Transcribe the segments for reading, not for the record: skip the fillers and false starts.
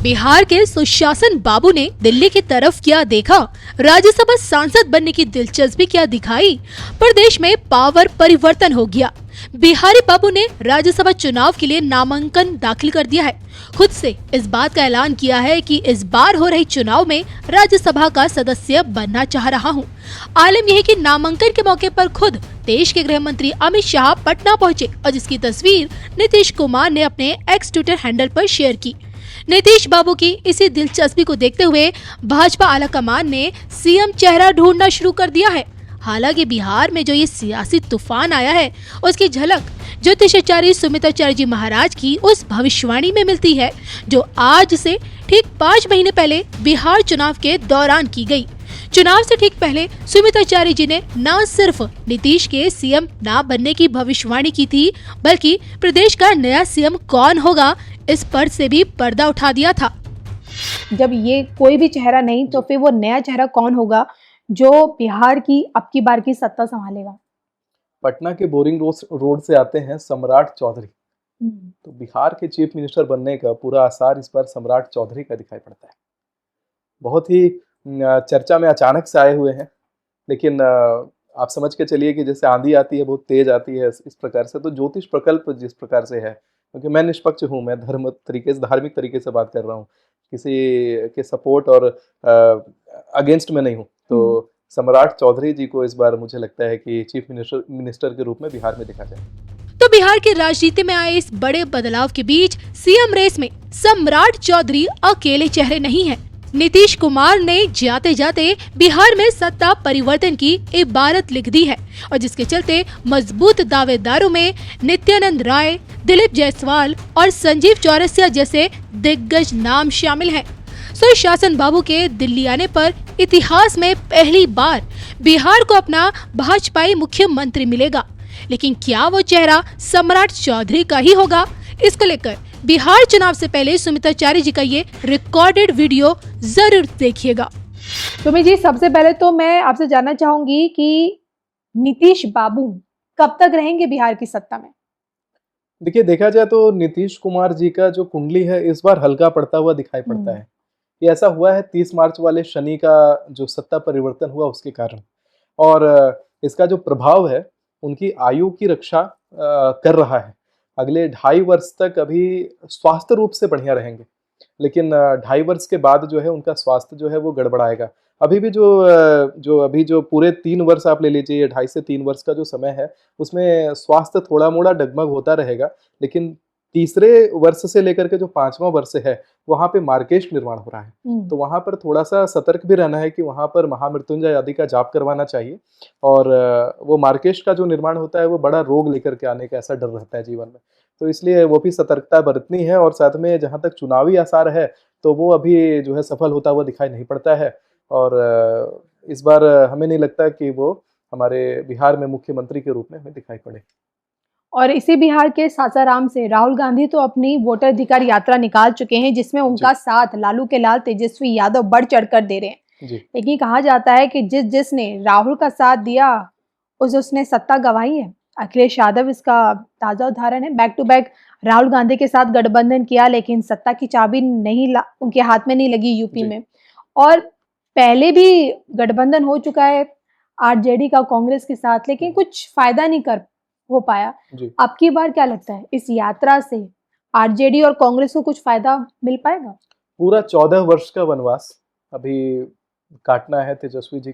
बिहार के सुशासन बाबू ने दिल्ली की तरफ क्या देखा, राज्यसभा सांसद बनने की दिलचस्पी क्या दिखाई, प्रदेश में पावर परिवर्तन हो गया। बिहारी बाबू ने राज्यसभा चुनाव के लिए नामांकन दाखिल कर दिया है। खुद से इस बात का ऐलान किया है कि इस बार हो रही चुनाव में राज्यसभा का सदस्य बनना चाह रहा हूं। आलम यह है कि नामांकन के मौके पर खुद देश के गृह मंत्री अमित शाह पटना पहुंचे और जिसकी तस्वीर नीतीश कुमार ने अपने एक्स ट्विटर हैंडल पर शेयर की। नीतीश बाबू की इसी दिलचस्पी को देखते हुए भाजपा आलाकमान ने सीएम चेहरा ढूंढना शुरू कर दिया है। हालांकि बिहार में जो ये सियासी तूफान आया है उसकी झलक ज्योतिषाचार्य सुमिताचार्य जी महाराज की उस भविष्यवाणी में मिलती है जो आज से ठीक 5 महीने पहले बिहार चुनाव के दौरान की गई। चुनाव से ठीक पहले सुमिताचार्य जी ने न सिर्फ नीतीश के सीएम ना बनने की भविष्यवाणी की थी, बल्कि प्रदेश का नया सीएम कौन होगा इस पर से भी पर्दा उठा दिया था। जब ये कोई भी चेहरा नहीं तो फिर वो नया चेहरा कौन होगा जो बिहार की अब की बार की सत्ता संभालेगा। पटना के बोरिंग रोड से आते हैं सम्राट चौधरी। तो बिहार के चीफ मिनिस्टर बनने का पूरा आसार इस बार सम्राट चौधरी का दिखाई पड़ता है। बहुत ही चर्चा में अचानक से आए हुए हैं, लेकिन आप समझ के चलिए कि जैसे आंधी आती है बहुत तेज आती है, इस प्रकार से तो ज्योतिष प्रकल्प जिस प्रकार से है, क्योंकि मैं निष्पक्ष हूँ, मैं धार्मिक तरीके से बात कर रहा हूँ, किसी के सपोर्ट और अगेंस्ट में नहीं हूँ। तो सम्राट चौधरी जी को इस बार मुझे लगता है कि चीफ मिनिस्टर के रूप में बिहार में देखा जाए। तो बिहार की राजनीति में आए इस बड़े बदलाव के बीच सीएम रेस में सम्राट चौधरी अकेले चेहरे नहीं हैं। नीतीश कुमार ने जाते जाते बिहार में सत्ता परिवर्तन की इबारत लिख दी है और जिसके चलते मजबूत दावेदारों में नित्यानंद राय, दिलीप जायसवाल और संजीव चौरसिया जैसे दिग्गज नाम शामिल हैं। सुशासन बाबू के दिल्ली आने पर इतिहास में पहली बार बिहार को अपना भाजपाई मुख्यमंत्री मिलेगा, लेकिन क्या वो चेहरा सम्राट चौधरी का ही होगा? इसको लेकर बिहार चुनाव से पहले सुमिताचार्य जी का ये रिकॉर्डेड वीडियो जरूर देखिएगा। सुमित जी, सबसे पहले तो मैं आपसे जानना चाहूंगी कि नीतीश बाबू कब तक रहेंगे बिहार की सत्ता में? देखिए, देखा जाए तो नीतीश कुमार जी का जो कुंडली है इस बार हल्का पड़ता हुआ दिखाई पड़ता है। ये ऐसा हुआ है 30 मार्च वाले शनि का जो सत्ता परिवर्तन हुआ उसके कारण, और इसका जो प्रभाव है उनकी आयु की रक्षा कर रहा है। अगले 2.5 वर्ष तक अभी स्वास्थ्य रूप से बढ़िया रहेंगे, लेकिन 2.5 वर्ष के बाद जो है उनका स्वास्थ्य जो है वो गड़बड़ाएगा। अभी भी जो पूरे 3 वर्ष आप ले लीजिए, 2.5 से 3 वर्ष का जो समय है उसमें स्वास्थ्य थोड़ा मोड़ा डगमग होता रहेगा, लेकिन तीसरे वर्ष से लेकर के जो 5वां वर्ष है वहाँ पे मार्केश निर्माण हो रहा है। तो वहाँ पर थोड़ा सा सतर्क भी रहना है कि वहाँ पर महामृत्युंजय आदि का जाप करवाना चाहिए, और वो मार्केश का जो निर्माण होता है वो बड़ा रोग लेकर के आने का ऐसा डर रहता है जीवन में, तो इसलिए वो भी सतर्कता बरतनी है। और साथ में जहाँ तक चुनावी आसार है तो वो अभी जो है सफल होता हुआ दिखाई नहीं पड़ता है, और इस बार हमें नहीं लगता कि वो हमारे बिहार में मुख्यमंत्री के रूप में हमें दिखाई पड़े। और इसी बिहार के सासाराम से राहुल गांधी तो अपनी वोटर अधिकार यात्रा निकाल चुके हैं, जिसमें उनका साथ लालू के लाल तेजस्वी यादव बढ़ चढ़कर दे रहे हैं। लेकिन कहा जाता है कि जिसने राहुल का साथ दिया उसने सत्ता गंवाई है। अखिलेश यादव इसका ताजा उदाहरण है। Back to back Rahul Gandhi के साथ गठबंधन किया, लेकिन सत्ता की चाबी उनके हाथ में नहीं लगी यूपी में। और पहले भी गठबंधन हो चुका है आरजेडी का कांग्रेस के साथ, लेकिन कुछ फायदा नहीं कर हो पाया। अब की बार क्या लगता है इस यात्रा से आरजेडी और कांग्रेस को कुछ फायदा मिल पाएगा? पूरा 14 वर्ष का वनवास अभी काटना है तेजस्वी जी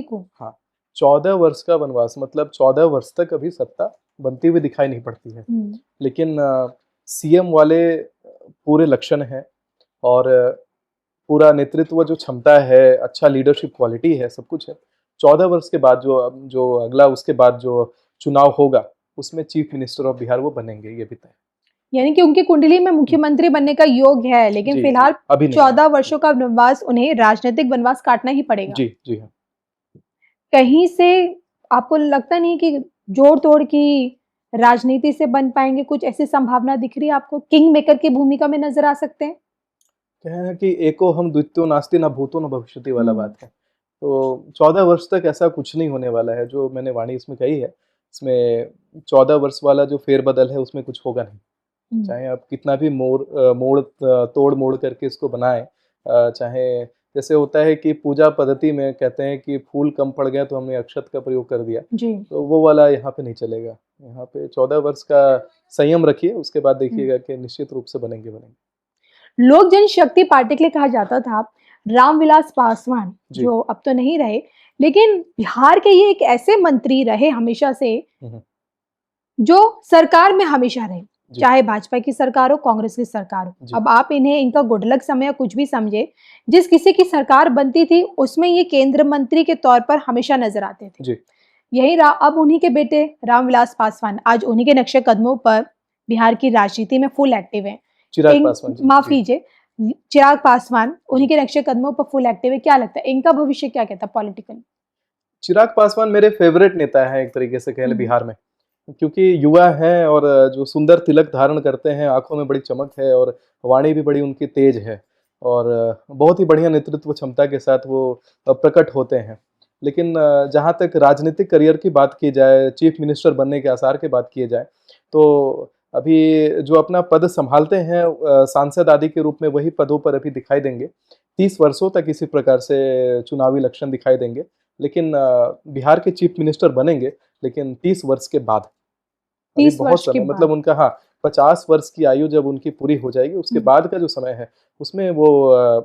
को। हाँ, 14 वर्ष का वनवास, मतलब 14 वर्ष तक अभी सत्ता बनती हुई दिखाई नहीं पड़ती है, लेकिन सीएम वाले पूरे लक्षण हैं और पूरा नेतृत्व जो क्षमता है, अच्छा लीडरशिप क्वालिटी है, सब कुछ है। 14 वर्ष के बाद जो अगला उसके बाद जो चुनाव होगा उसमें चीफ मिनिस्टर ऑफ बिहार वो बनेंगे, ये भी तय। यानी कि उनकी कुंडली में मुख्यमंत्री बनने का योग है, लेकिन फिलहाल 14 वर्षों का वनवास उन्हें राजनीतिक वनवास काटना ही पड़ेगा। जी हाँ। कहीं से आपको लगता नहीं कि जोड़ तोड़ की राजनीति से बन पाएंगे? कुछ ऐसी संभावना दिख रही है आपको? किंग मेकर की भूमिका में नजर आ सकते हैं? क्या है कि एको हम द्वितीयो नास्ति न भूतो न भविष्यति वाला बात है। तो 14 वर्ष तक ऐसा कुछ नहीं होने वाला है। जो मैंने वाणी इसमें कही है, इसमें 14 वर्ष वाला जो फेरबदल है उसमें कुछ होगा नहीं। चाहे आप कितना भी तोड़ मोड़ करके इसको बनाएं, चाहे जैसे होता है कि पूजा पद्धति में कहते हैं कि फूल कम पड़ गया तो हमने अक्षत का प्रयोग कर दिया, जी। तो वो वाला यहाँ पे नहीं चलेगा। यहाँ पे 14 वर्ष का संयम रखिए, उसके बाद देखिएगा कि निश्चित रूप से बनेंगे। लोक जनशक्ति पार्टी के लिए कहा जाता था रामविलास पासवान, जी। जो अब तो नहीं रहे, लेकिन बिहार के ये एक ऐसे मंत्री रहे हमेशा से जो सरकार में हमेशा रहे, जी। चाहे भाजपा की सरकार हो, कांग्रेस की सरकार हो। जी। अब आप इन्हें इनका गुड लक समय या कुछ भी समझे, जिस किसी की सरकार बनती थी उसमें ये केंद्र मंत्री के तौर पर हमेशा नजर आते थे। जी। अब उन्हीं के बेटे रामविलास पासवान आज उन्हीं के नक्शे कदमों पर बिहार की राजनीति में फुल एक्टिव है। चिराग पासवान जी। माफ कीजिए, चिराग पासवान उन्हीं के नक्शे कदमों पर फुल एक्टिव है। क्या लगता है इनका भविष्य क्या कहता है पॉलिटिकली? चिराग पासवान मेरे फेवरेट नेता हैं एक तरीके से कह लें बिहार में, क्योंकि युवा हैं और जो सुंदर तिलक धारण करते हैं, आंखों में बड़ी चमक है और वाणी भी बड़ी उनकी तेज है और बहुत ही बढ़िया नेतृत्व क्षमता के साथ वो प्रकट होते हैं। लेकिन जहाँ तक राजनीतिक करियर की बात की जाए, चीफ मिनिस्टर बनने के आसार की बात की जाए, तो अभी जो अपना पद संभालते हैं सांसद आदि के रूप में, वही पदों पर अभी दिखाई देंगे। 30 वर्षों तक इसी प्रकार से चुनावी लक्षण दिखाई देंगे, लेकिन बिहार के चीफ मिनिस्टर बनेंगे, लेकिन 30 वर्ष के बाद। अभी 30 बहुत वर्ष के समय, बाद। मतलब उनका 50 वर्ष की आयु जब उनकी पूरी हो जाएगी, उसके बाद का जो समय है उसमें वो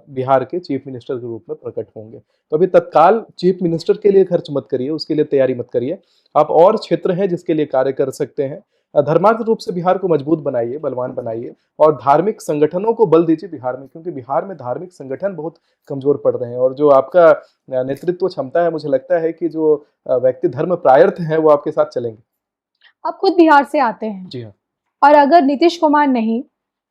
बिहार के चीफ मिनिस्टर के रूप में प्रकट होंगे। तो अभी तत्काल चीफ मिनिस्टर के लिए खर्च मत करिए, उसके लिए तैयारी मत करिए। आप और क्षेत्र हैं जिसके लिए कार्य कर सकते हैं। धर्मार्थ रूप से बिहार को मजबूत बनाइए, बलवान बनाइए और धार्मिक संगठनों को बल दीजिए बिहार में, क्योंकि बिहार में धार्मिक संगठन बहुत कमजोर पड़ रहे हैं और जो आपका नेतृत्व क्षमता है, मुझे लगता है कि जो व्यक्ति धर्म प्रायर्थ हैं वो आपके साथ चलेंगे। आप खुद बिहार से आते हैं। जी हाँ। और अगर नीतीश कुमार नहीं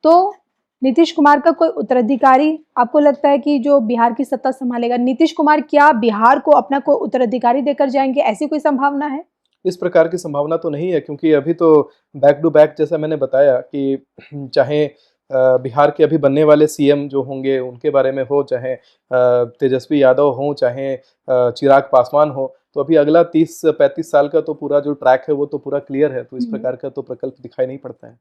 तो नीतीश कुमार का कोई उत्तराधिकारी आपको लगता है कि जो बिहार की सत्ता संभालेगा, नीतीश कुमार क्या बिहार को अपना कोई उत्तराधिकारी देकर जाएंगे, ऐसी कोई संभावना है? इस प्रकार की संभावना तो नहीं है, क्योंकि अभी तो बैक टू बैक, जैसा मैंने बताया कि चाहे बिहार के अभी बनने वाले सीएम जो होंगे उनके बारे में हो, चाहे तेजस्वी यादव हो, चाहे चिराग पासवान हो, तो अभी अगला 30-35 साल का तो पूरा जो ट्रैक है वो तो पूरा क्लियर है। तो इस प्रकार का तो प्रकल्प दिखाई नहीं पड़ता है।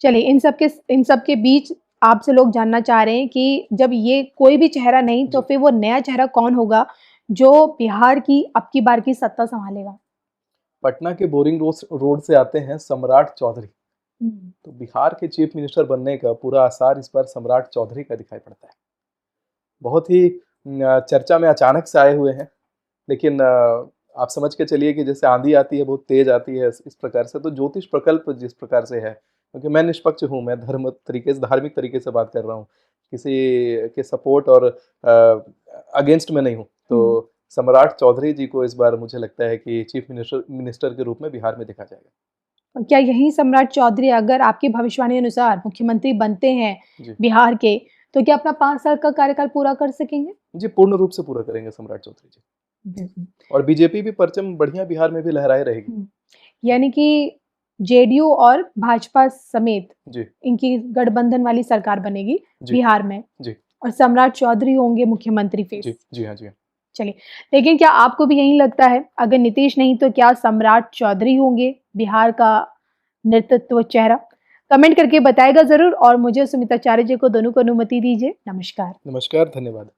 चलिए, इन सब के बीच आपसे लोग जानना चाह रहे हैं कि जब ये कोई भी चेहरा नहीं तो फिर वो नया चेहरा कौन होगा जो बिहार की अब की बार की सत्ता संभालेगा? पटना के बोरिंग रोड से आते हैं सम्राट चौधरी, तो बिहार के चीफ मिनिस्टर बनने का पूरा आसार इस बार सम्राट चौधरी का दिखाई पड़ता है। बहुत ही चर्चा में अचानक से आए हुए हैं, लेकिन आप समझ के चलिए कि जैसे आंधी आती है, बहुत तेज आती है, इस प्रकार से तो ज्योतिष प्रकल्प जिस प्रकार से है, क्योंकि मैं निष्पक्ष हूँ, मैं धार्मिक तरीके से बात कर रहा हूँ, किसी के सपोर्ट और अगेंस्ट में नहीं हूँ। तो सम्राट चौधरी जी को इस बार मुझे लगता है कि चीफ मिनिस्टर के रूप में बिहार में देखा जाएगा। क्या यही सम्राट चौधरी अगर आपकी भविष्यवाणी अनुसार मुख्यमंत्री बनते हैं बिहार के, तो क्या अपना 5 साल का कार्यकाल पूरा कर सकेंगे? जी, पूर्ण रूप से पूरा करेंगे सम्राट चौधरी जी। और बीजेपी भी परचम बढ़िया बिहार में भी लहराए रहेगी। यानी कि जेडीयू और भाजपा समेत जी, इनकी गठबंधन वाली सरकार बनेगी बिहार में जी, और सम्राट चौधरी होंगे मुख्यमंत्री फेस। जी हाँ, जी हाँ। चलिए, लेकिन क्या आपको भी यही लगता है अगर नीतीश नहीं तो क्या सम्राट चौधरी होंगे बिहार का नेतृत्व चेहरा? कमेंट करके बताएगा जरूर और मुझे सुमित आचार्य जी को दोनों को अनुमति दीजिए। नमस्कार। नमस्कार, धन्यवाद।